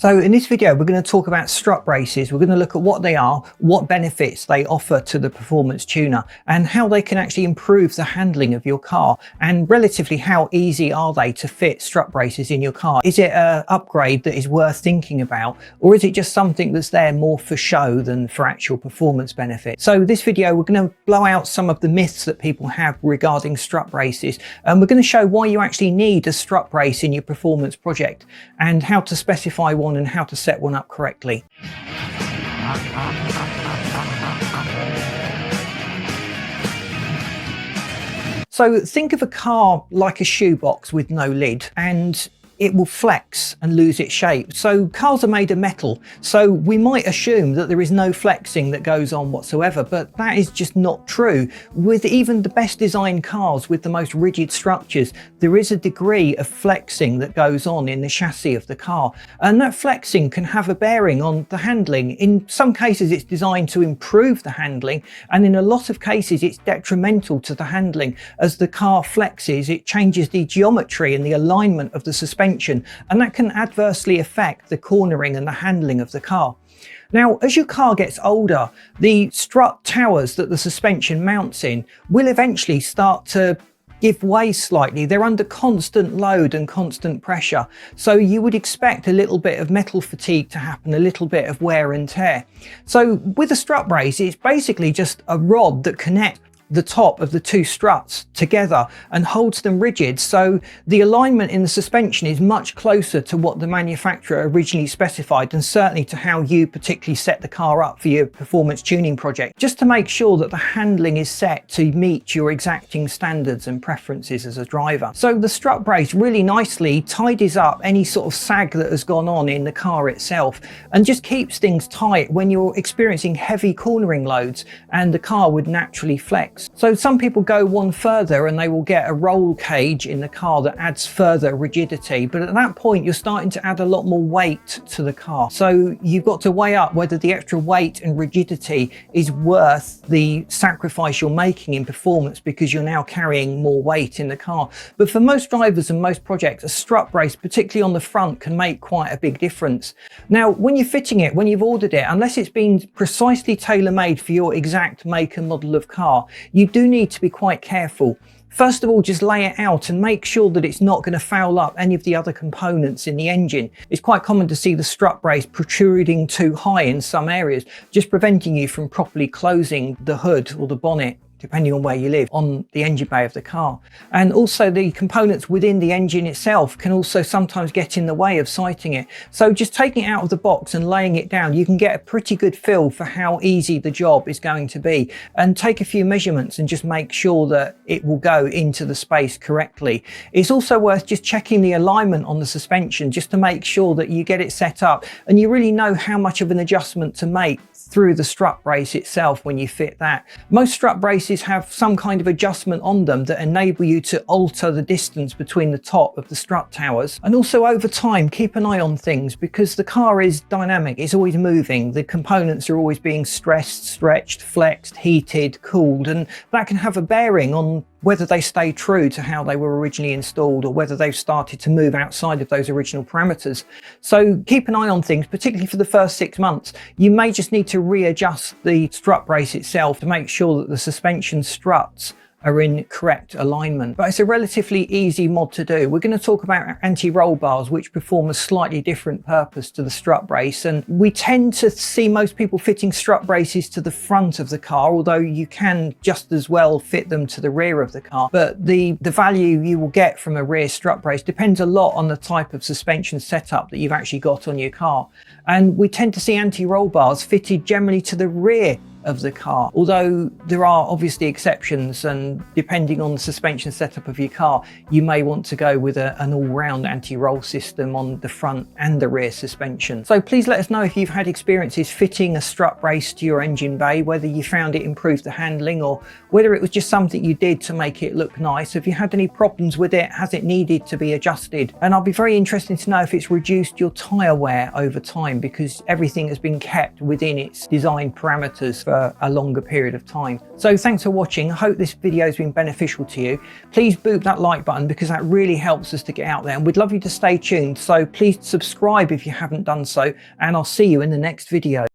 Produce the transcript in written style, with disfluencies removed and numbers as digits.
So in this video, we're going to talk about strut braces. We're going to look at what they are, what benefits they offer to the performance tuner, and how they can actually improve the handling of your car, and relatively how easy are they to fit strut braces in your car. Is it an upgrade that is worth thinking about, or is it just something that's there more for show than for actual performance benefit? So this video, we're going to blow out some of the myths that people have regarding strut braces, and we're going to show why you actually need a strut brace in your performance project, and how to specify one and how to set one up correctly. So think of a car like a shoebox with no lid, and it will flex and lose its shape. So cars are made of metal, so we might assume that there is no flexing that goes on whatsoever, but that is just not true. With even the best designed cars with the most rigid structures, there is a degree of flexing that goes on in the chassis of the car, and that flexing can have a bearing on the handling. In some cases it's designed to improve the handling, and in a lot of cases it's detrimental to the handling. As the car flexes, it changes the geometry and the alignment of the suspension, and that can adversely affect the cornering and the handling of the car. Now, as your car gets older, the strut towers that the suspension mounts in will eventually start to give way slightly. They're under constant load and constant pressure, so you would expect a little bit of metal fatigue to happen, a little bit of wear and tear. So with a strut brace, it's basically just a rod that connects the top of the two struts together and holds them rigid, so the alignment in the suspension is much closer to what the manufacturer originally specified, and certainly to how you particularly set the car up for your performance tuning project, just to make sure that the handling is set to meet your exacting standards and preferences as a driver. So the strut brace really nicely tidies up any sort of sag that has gone on in the car itself, and just keeps things tight when you're experiencing heavy cornering loads and the car would naturally flex. So some people go one further and they will get a roll cage in the car that adds further rigidity, but at that point you're starting to add a lot more weight to the car. So you've got to weigh up whether the extra weight and rigidity is worth the sacrifice you're making in performance, because you're now carrying more weight in the car. But for most drivers and most projects, a strut brace, particularly on the front, can make quite a big difference. Now, when you're fitting it, when you've ordered it, unless it's been precisely tailor-made for your exact make and model of car, you do need to be quite careful. First of all, just lay it out and make sure that it's not going to foul up any of the other components in the engine. It's quite common to see the strut brace protruding too high in some areas, just preventing you from properly closing the hood or the bonnet, depending on where you live, on the engine bay of the car. And also the components within the engine itself can also sometimes get in the way of sighting it. So just taking it out of the box and laying it down, you can get a pretty good feel for how easy the job is going to be, and take a few measurements and just make sure that it will go into the space correctly. It's also worth just checking the alignment on the suspension, just to make sure that you get it set up and you really know how much of an adjustment to make through the strut brace itself when you fit that. Most strut braces have some kind of adjustment on them that enable you to alter the distance between the top of the strut towers. And also over time, keep an eye on things, because the car is dynamic, it's always moving. The components are always being stressed, stretched, flexed, heated, cooled, and that can have a bearing on whether they stay true to how they were originally installed, or whether they've started to move outside of those original parameters. So keep an eye on things, particularly for the first 6 months. You may just need to readjust the strut brace itself to make sure that the suspension struts are in correct alignment. But it's a relatively easy mod to do. We're going to talk about anti-roll bars, which perform a slightly different purpose to the strut brace, and we tend to see most people fitting strut braces to the front of the car, although you can just as well fit them to the rear of the car. But the value you will get from a rear strut brace depends a lot on the type of suspension setup that you've actually got on your car, and we tend to see anti-roll bars fitted generally to the rear of the car, although there are obviously exceptions, and depending on the suspension setup of your car, you may want to go with an all-round anti-roll system on the front and the rear suspension. So please let us know if you've had experiences fitting a strut brace to your engine bay, whether you found it improved the handling, or whether it was just something you did to make it look nice. Have you had any problems with it? Has it needed to be adjusted? And I'll be very interested to know if it's reduced your tyre wear over time, because everything has been kept within its design parameters for for a longer period of time. So thanks for watching. I hope this video has been beneficial to you. Please boot that like button because that really helps us to get out there, and we'd love you to stay tuned. So please subscribe if you haven't done so, and I'll see you in the next video.